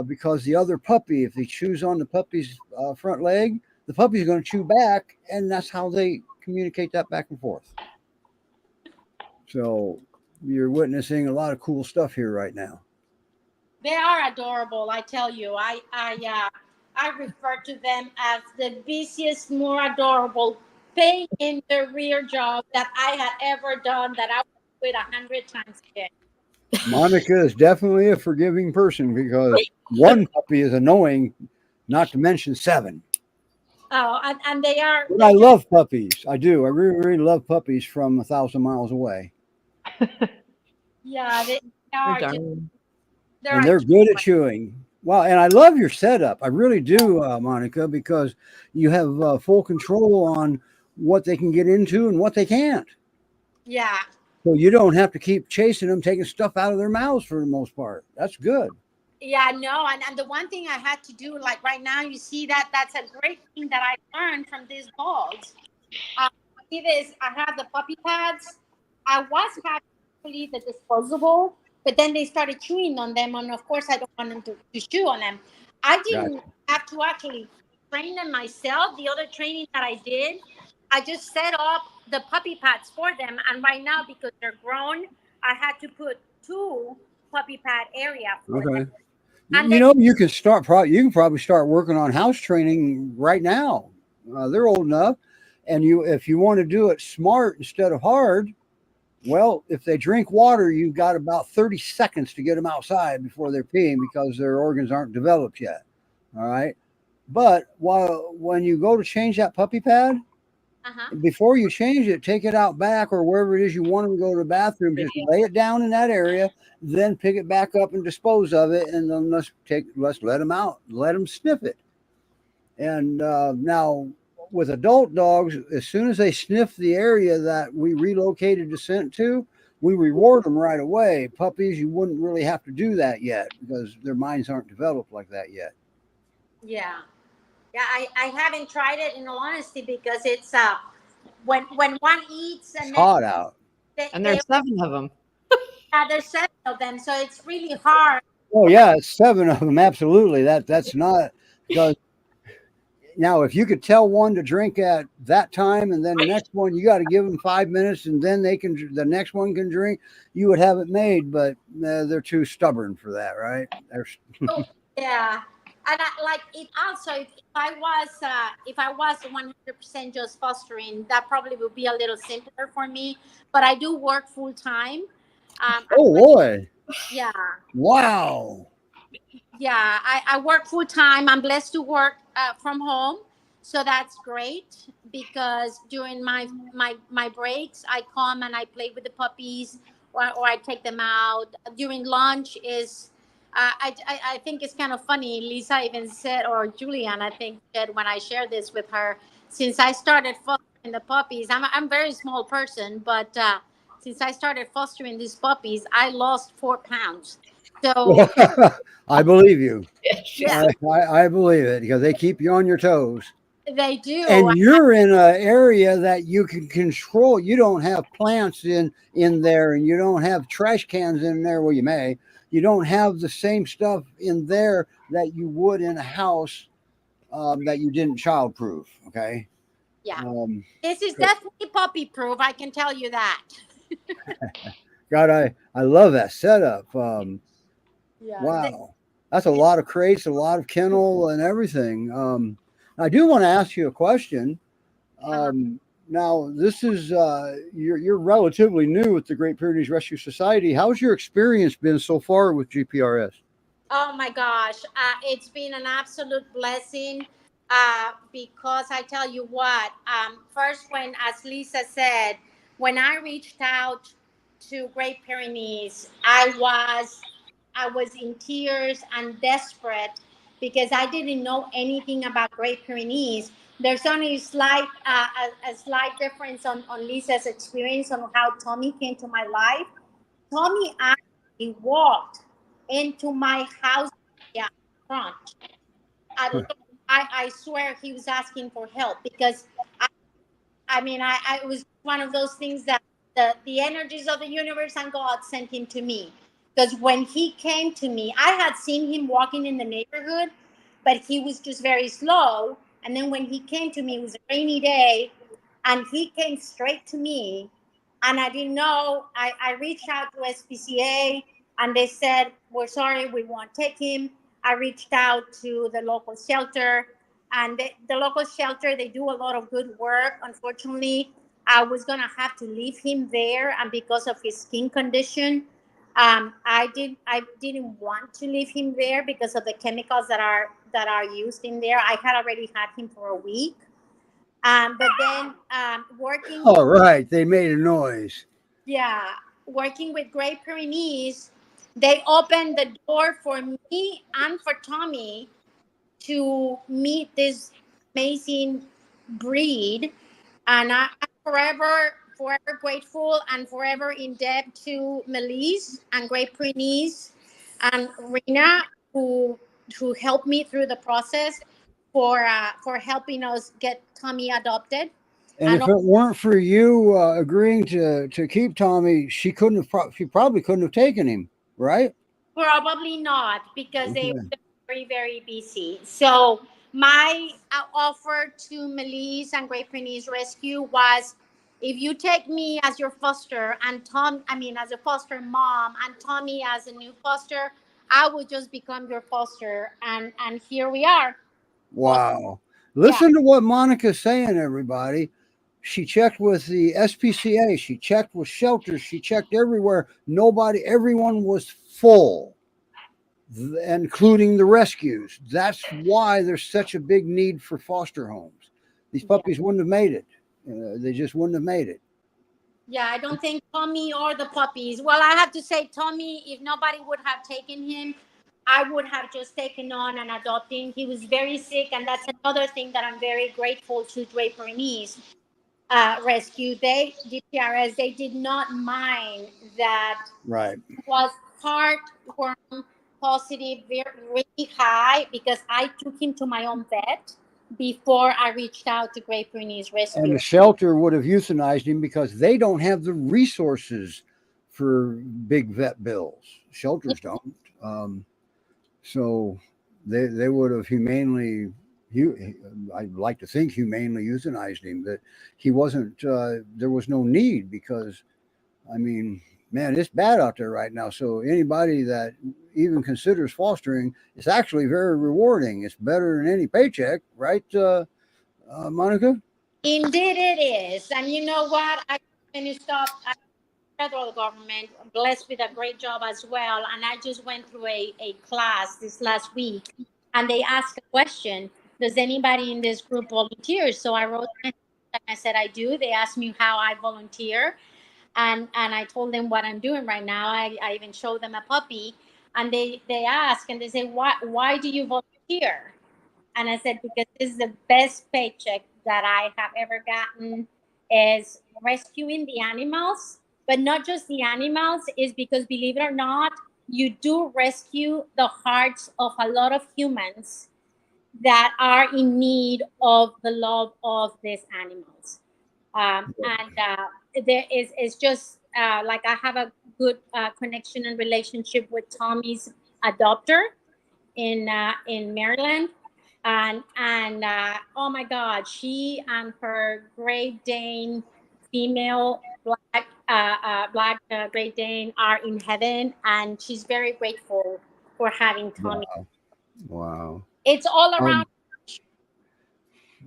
because the other puppy, if they chews on the puppy's front leg, the puppy's going to chew back, and that's how they communicate that back and forth. So you're witnessing a lot of cool stuff here right now. They are adorable, I tell you. I refer to them as the busiest, more adorable, pain in the rear job that I had ever done that I would do it 100 times again. Monica is definitely a forgiving person because one puppy is annoying, not to mention 7. Oh, and they are. But I love puppies. I do. I really, really love puppies from 1,000 miles away. Yeah, they are. Just, And they're good at chewing. Wow. And I love your setup. I really do, Monica, because you have full control on what they can get into and what they can't. Yeah. So you don't have to keep chasing them, taking stuff out of their mouths for the most part. That's good. Yeah, no, and the one thing I had to do, like right now, you see that's a great thing that I learned from these dogs. See this, I have the puppy pads. I was having actually the disposable, but then they started chewing on them, and of course I don't want them to chew on them. I didn't have to actually train them myself. The other training that I did, I just set up the puppy pads for them, and right now because they're grown, I had to put 2 puppy pad area for them. And you know, you can start. You can probably start working on house training right now. They're old enough, and if you want to do it smart instead of hard, well, if they drink water, you've got about 30 seconds to get them outside before they're peeing because their organs aren't developed yet. All right, but when you go to change that puppy pad, before you change it, take it out back or wherever it is you want them to go to the bathroom. Just lay it down in that area, then pick it back up and dispose of it, and then let's let them out, let them sniff it. And now with adult dogs, as soon as they sniff the area that we relocated the scent to, we reward them right away. Puppies, you wouldn't really have to do that yet because their minds aren't developed like that yet. Yeah. Yeah, I haven't tried it in all honesty because it's when one eats and it's hot out. And there's 7 of them. Yeah, there's 7 of them, so it's really hard. Oh yeah, it's 7 of them. Absolutely. That's not because now if you could tell one to drink at that time and then the next one you got to give them 5 minutes and then the next one can drink, you would have it made. But they're too stubborn for that, right? Yeah. And like it also, if I was 100% just fostering, that probably would be a little simpler for me. But I do work full time. Oh boy! Yeah. Wow. Yeah, I work full time. I'm blessed to work from home, so that's great because during my breaks, I come and I play with the puppies, or I take them out. During lunch is I think it's kind of funny. Lisa even said, or Julian, I think, said when I shared this with her, since I started fostering the puppies, I'm a very small person, but since I started fostering these puppies, I lost 4 pounds. So I believe you. Yeah. I believe it because they keep you on your toes. They do. And you're in an area that you can control. You don't have plants in there, and you don't have trash cans in there. Well, you may. You don't have the same stuff in there that you would in a house that you didn't childproof. Okay. Yeah. This is definitely puppy proof. I can tell you that. God, I love that setup. Yeah. Wow. That's a lot of crates, a lot of kennel and everything. I do want to ask you a question. Now, this is you're relatively new with the Great Pyrenees Rescue Society. How's your experience been so far with GPRS? Oh my gosh, it's been an absolute blessing because I tell you what. First, as Lisa said, when I reached out to Great Pyrenees, I was in tears and desperate because I didn't know anything about Great Pyrenees. There's only a slight difference on Lisa's experience on how Tommy came to my life. Tommy actually walked into my house front. I swear he was asking for help because I was one of those things that the energies of the universe and God sent him to me. Because when he came to me, I had seen him walking in the neighborhood, but he was just very slow. And then when he came to me, it was a rainy day, and he came straight to me. And I didn't know. I reached out to SPCA, and they said, "We're sorry, we won't take him." I reached out to the local shelter, and the local shelter, they do a lot of good work. Unfortunately, I was gonna have to leave him there, and because of his skin condition, I didn't want to leave him there because of the chemicals that are used in there. I had already had him for a week, but then working All right, they made a noise. yeah, working with Great Pyrenees, they opened the door for me and for Tommy to meet this amazing breed, and I'm forever grateful and forever in debt to Melise and Great Pyrenees and Rena who helped me through the process for helping us get Tommy adopted. And And if it weren't for you agreeing to keep Tommy, she couldn't have. She probably couldn't have taken him, right? probably not because they Okay. were very, very busy. So my offer to Melise and Great Pyrenees Rescue was, if you take me as your foster and as a foster mom and Tommy as a new foster, I will just become your foster. And here we are. Wow. Yeah. Listen to what Monica's saying, everybody. She checked with the SPCA. She checked with shelters. She checked everywhere. Everyone was full, including the rescues. That's why there's such a big need for foster homes. These puppies wouldn't have made it. They just wouldn't have made it. Yeah, I don't think Tommy or the puppies. Well, I have to say, Tommy, if nobody would have taken him, I would have just taken on and adopting. He was very sick, and that's another thing that I'm very grateful to Great Pyrenees Rescue. GPRS, they did not mind that Right. was heartworm positive, really high, because I took him to my own vet before I reached out to Great Pyrenees And Rescue. the shelter would have euthanized him because they don't have the resources for big vet bills. Shelters don't. So they would have humanely, I'd like to think humanely euthanized him, but he wasn't, there was no need because, I mean, man, it's bad out there right now. So anybody that even considers fostering, it's actually very rewarding. It's better than any paycheck, right, Monica? Indeed, it is. And you know what? I finished up federal government, blessed with a great job as well. And I just went through a class this last week, and they asked a question: does anybody in this group volunteer? So I wrote and I said I do. They asked me how I volunteer, and I told them what I'm doing right now. I even showed them a puppy, and they ask and they say, why do you volunteer? And I said, because this is the best paycheck that I have ever gotten, is rescuing the animals, but not just the animals, is because, believe it or not, you do rescue the hearts of a lot of humans that are in need of the love of these animals. There is just like I have a good connection and relationship with Tommy's adopter in Maryland, and oh my God, she and her Great Dane female black Great Dane are in heaven, and she's very grateful for having Tommy. Wow. Wow. It's all around.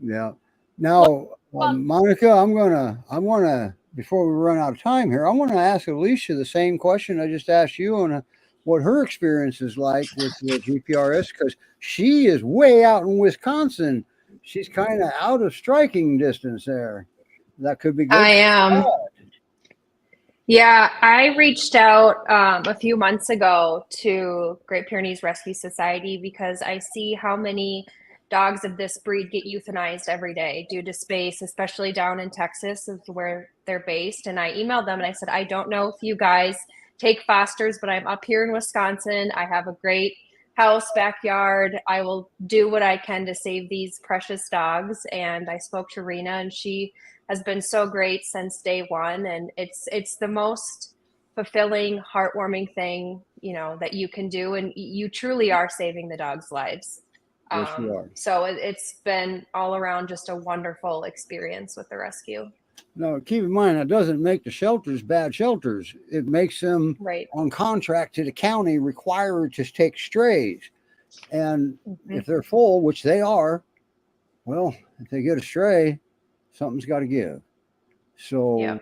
Yeah. Now, Monica, I want to, before we run out of time here, I want to ask Alicia the same question I just asked you on what her experience is like with the GPRS, because she is way out in Wisconsin. She's kind of out of striking distance there. That could be good. I am. Yeah, I reached out a few months ago to Great Pyrenees Rescue Society because I see how many dogs of this breed get euthanized every day due to space, especially down in Texas is where they're based. And I emailed them and I said, I don't know if you guys take fosters, but I'm up here in Wisconsin. I have a great house, backyard. I will do what I can to save these precious dogs. And I spoke to Rena, and she has been so great since day one. And it's the most fulfilling, heartwarming thing, you know, that you can do. And you truly are saving the dogs' lives. Yes, you are. So it's been all around just a wonderful experience with the rescue. No, keep in mind, that doesn't make the shelters bad shelters. It makes them Right. on contract to the county required to take strays. And if they're full, which they are, well, if they get a stray, something's got to give. So, Yeah.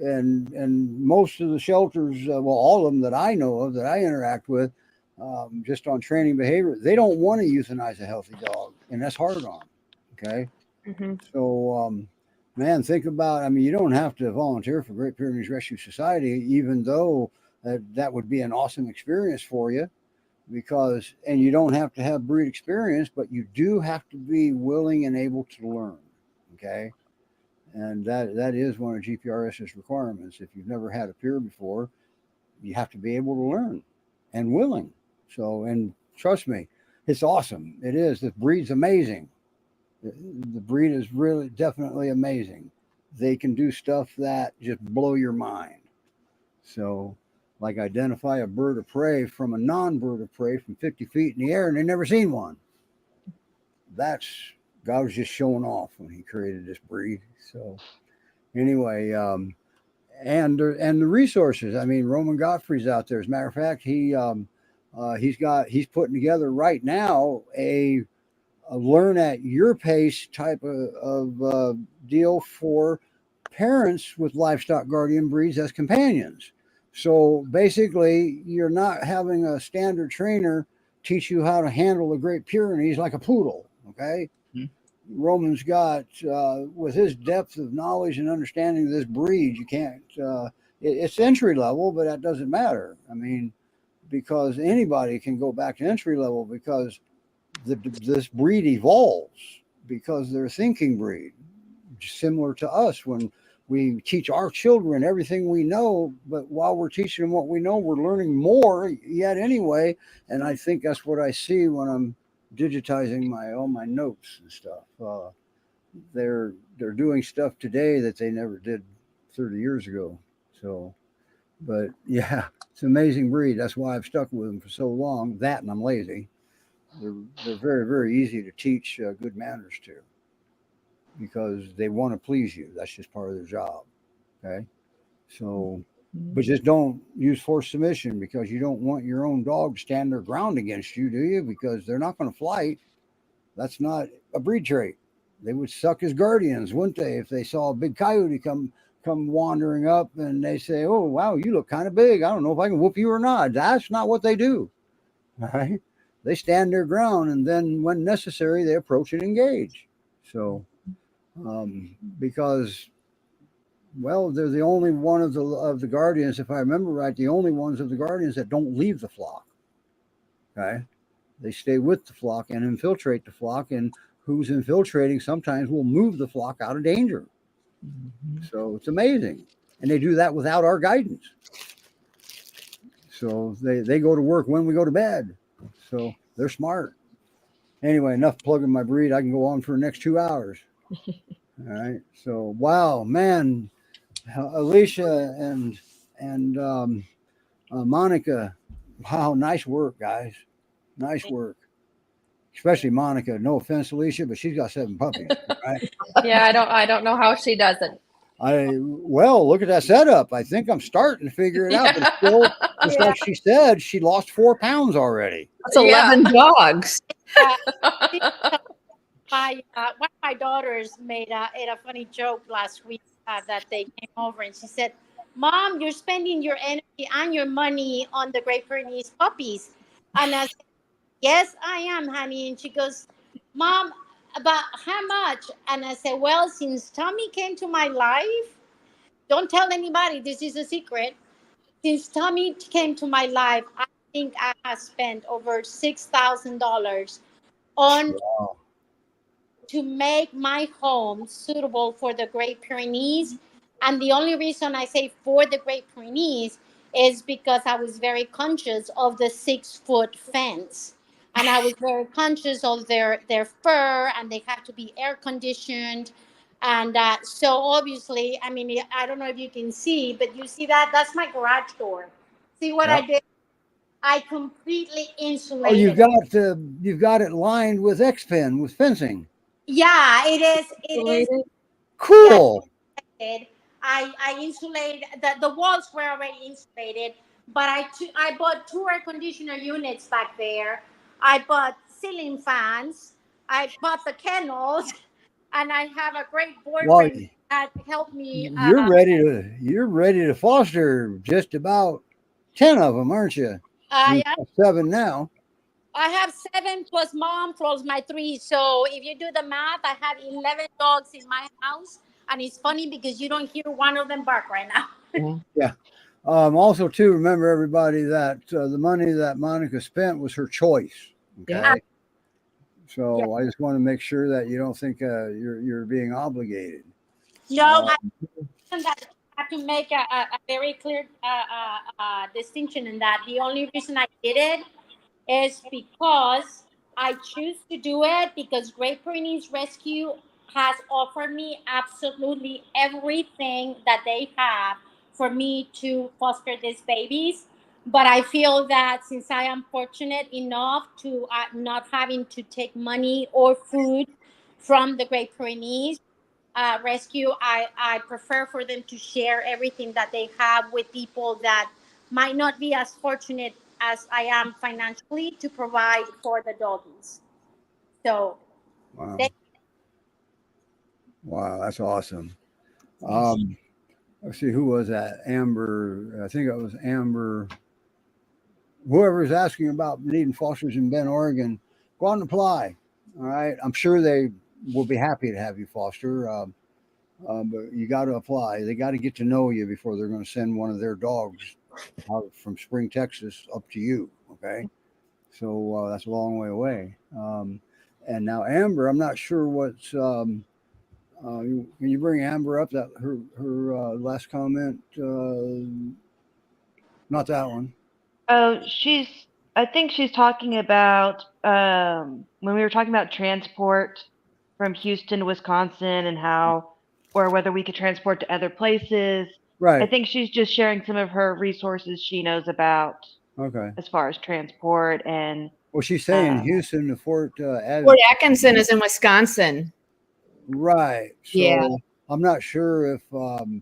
and most of the shelters, well, all of them that I know of that I interact with, just on training behavior, they don't want to euthanize a healthy dog, and that's hard on them. Okay. So, man, think about, I mean, you don't have to volunteer for Great Pyrenees Rescue Society, even though that would be an awesome experience for you, because, and you don't have to have breed experience, but you do have to be willing and able to learn. Okay. And that is one of GPRS's requirements. If you've never had a peer before, you have to be able to learn and willing. So, and trust me, it's awesome. It is. The breed's amazing. The breed is really definitely amazing. They can do stuff that just blow your mind. So, like identify a bird of prey from a non-bird of prey from 50 feet in the air, and they never seen one. That's, God was just showing off when he created this breed. So, anyway, and the resources. I mean, Roman Godfrey's out there. As a matter of fact, he's putting together right now a learn at your pace type of deal for parents with livestock guardian breeds as companions. So basically, you're not having a standard trainer teach you how to handle the Great Pyrenees like a poodle. Okay. Roman's got, with his depth of knowledge and understanding of this breed, you can't, it's entry level, but that doesn't matter. I mean, because anybody can go back to entry level, because this breed evolves, because they're a thinking breed, similar to us when we teach our children everything we know, but while we're teaching them what we know, we're learning more yet anyway. And I think that's what I see when I'm digitizing all my notes and stuff. They're doing stuff today that they never did 30 years ago. So, but yeah, it's an amazing breed. That's why I've stuck with them for so long. That, and I'm lazy. They're very, very easy to teach good manners to, because they want to please you. That's just part of their job. Okay. So, but just don't use forced submission, because you don't want your own dog to stand their ground against you, do you? Because they're not going to fight. That's not a breed trait. They would suck as guardians, wouldn't they, if they saw a big coyote come wandering up and they say, "Oh, wow, you look kind of big. I don't know if I can whoop you or not." That's not what they do. All right. They stand their ground, and then when necessary, they approach and engage. So, because, well, they're the only one of the guardians, if I remember right, the only ones of the guardians that don't leave the flock. Okay, they stay with the flock and infiltrate the flock, and who's infiltrating sometimes will move the flock out of danger. So it's amazing, and they do that without our guidance. So they go to work when we go to bed. So they're smart. Anyway, enough plugging my breed. I can go on for the next 2 hours. All right. So, wow, man, Alicia and Monica, wow, nice work, guys. Nice work. Especially Monica. No offense, Alicia, but she's got 7 puppies. Right? Yeah, I don't know how she does it. Well, look at that setup. I think I'm starting to figure it out. But still, just like she said, she lost 4 pounds already. That's 11 dogs. One of my daughters made a funny joke last week that they came over, and she said, "Mom, you're spending your energy and your money on the Great Pyrenees puppies." And I said, "Yes, I am, honey." And she goes, "Mom, about how much?" And I said, "Well, since Tommy came to my life, don't tell anybody, this is a secret. Since Tommy came to my life, I think I have spent over $6,000 on to make my home suitable for the Great Pyrenees. And the only reason I say for the Great Pyrenees is because I was very conscious of the 6-foot fence. and I was very conscious of their fur, and they have to be air conditioned. And so obviously, I mean, I don't know if you can see, but you see that that's my garage door. See what I Yep. did? I completely Oh, insulated. you've got it lined with X-Pen with fencing. Yeah, it is. It is. Insulated? Cool. Yeah, I insulated the walls were already insulated, but I bought 2 air conditioner units back there. I bought ceiling fans. I bought the kennels, and I have a great Well, boyfriend that helped me. you're ready to foster just about 10 of them, aren't you? I You've got 7 now. I have 7 plus mom plus my 3. So if you do the math, I have 11 dogs in my house, and it's funny because you don't hear one of them bark right now. Yeah. Also, too, remember everybody that the money that Monica spent was her choice. Okay. Yeah. So Yeah. I just want to make sure that you don't think you're being obligated. No, that I have to make a very clear distinction in that. The only reason I did it is because I choose to do it because Great Pyrenees Rescue has offered me absolutely everything that they have for me to foster these babies. But I feel that since I am fortunate enough to not having to take money or food from the Great Pyrenees Rescue, I prefer for them to share everything that they have with people that might not be as fortunate as I am financially to provide for the doggies. So, Wow. they, Wow, that's awesome. Let's see, who was that? Amber. I think it was Amber. Whoever's asking about needing fosters in Bend, Oregon, go out and apply. All right. I'm sure they will be happy to have you foster. But you got to apply. They got to get to know you before they're going to send one of their dogs out from Spring, Texas, up to you. Okay. So that's a long way away. And now Amber, I'm not sure what's. Can you bring Amber up? That her last comment. Not that one. Oh, I think she's talking about when we were talking about transport from Houston to Wisconsin and how, or whether we could transport to other places. I Right. think she's just sharing some of her resources she knows about Okay. as far as transport and Well, she's saying um, Houston to Fort Fort Atkinson is in Wisconsin. Right. Yeah. So I'm not sure if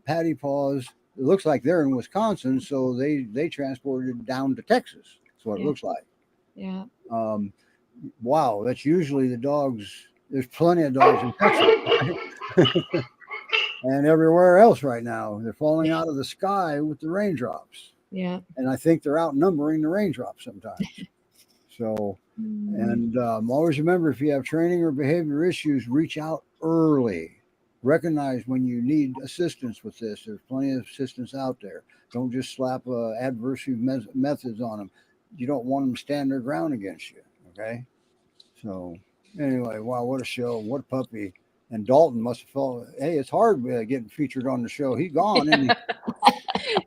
Patty Paws. It looks like they're in Wisconsin, so they transported down to Texas. That's what it Yeah. looks like. Yeah. Um, wow, that's usually the dogs. There's plenty of dogs in Texas, right? And everywhere else right now. They're falling out of the sky with the raindrops. Yeah. And I think they're outnumbering the raindrops sometimes. So, and always remember, if you have training or behavior issues, reach out early. Recognize when you need assistance with this. There's plenty of assistance out there. Don't just slap adversary methods on them. You don't want them to stand their ground against you. Okay. So anyway, wow, what a show. What a puppy. And Dalton must have felt, hey, it's hard getting featured on the show. He's gone, isn't he?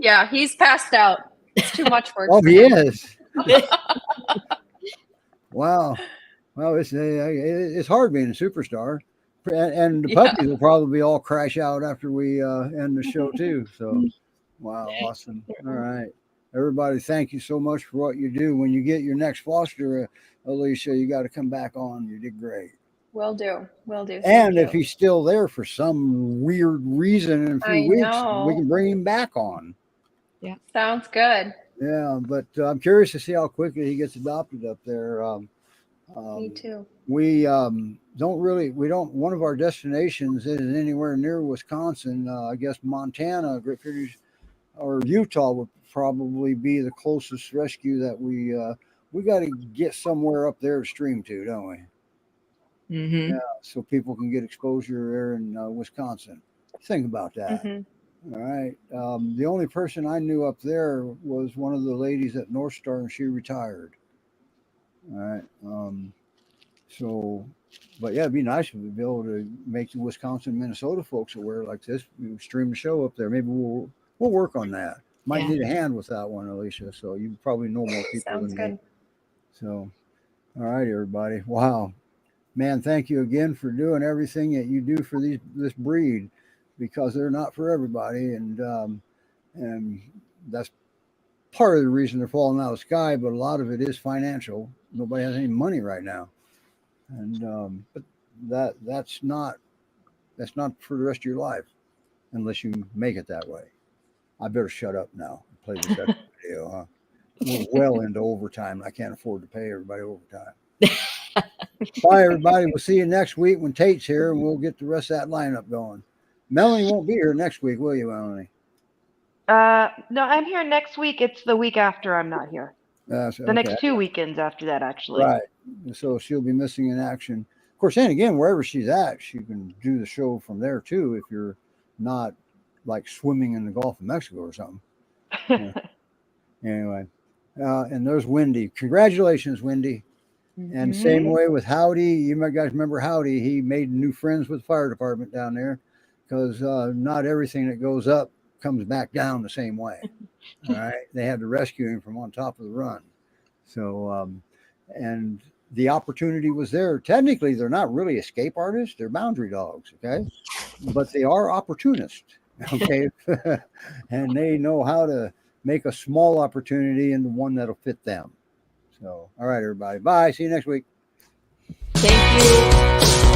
Yeah, he's passed out. It's too much work. Oh, for he him. is. Wow. Well, it's hard being a superstar. And the puppies will probably all crash out after we end the show, too. So, wow, awesome. All right. Everybody, thank you so much for what you do. When you get your next foster, Alicia, you got to come back on. You did great. Will do. Will do. And Thank if you. he's still there for some weird reason in a few I weeks, know. we can bring him back on. Sounds good. Yeah, but I'm curious to see how quickly he gets adopted up there. Me too. We one of our destinations isn't anywhere near Wisconsin. I guess Montana, Great Pyrenees, or Utah would probably be the closest rescue that we got to get somewhere up there to stream to, don't we? Mm-hmm. Yeah, so people can get exposure there in Wisconsin. Think about that. Mm-hmm. All right. The only person I knew up there was one of the ladies at North Star, and she retired. All right. So, but yeah, it'd be nice if we'd be able to make the Wisconsin, Minnesota folks aware like this. We stream the show up there. Maybe we'll work on that. Might need a hand with that one, Alicia. So you probably know more people Sounds than me. good. So, All right, everybody. Wow. Man, thank you again for doing everything that you do for this breed, because they're not for everybody, and that's part of the reason they're falling out of the sky. But a lot of it is financial. Nobody has any money right now, and but that's not for the rest of your life unless you make it that way. I better shut up now and play this extra video. Huh? We're well into overtime. I can't afford to pay everybody overtime. Bye, everybody. We'll see you next week when Tate's here, and we'll get the rest of that lineup going. Melanie won't be here next week, will you, Melanie? No, I'm here next week. It's the week after I'm not here. The next 2 weekends after that, actually. Right. So she'll be missing in action. Of course, and again, wherever she's at, she can do the show from there too, if you're not like swimming in the Gulf of Mexico or something. Yeah. Anyway, and there's Wendy. Congratulations, Wendy. And same way with Howdy. You guys remember Howdy? He made new friends with the fire department down there, because not everything that goes up comes back down the same way. All right. They had to rescue him from on top of the run. So, and the opportunity was there. Technically, they're not really escape artists. They're boundary dogs. Okay. But they are opportunists. Okay. And they know how to make a small opportunity into one that'll fit them. So, all right, everybody. Bye. See you next week. Thank you.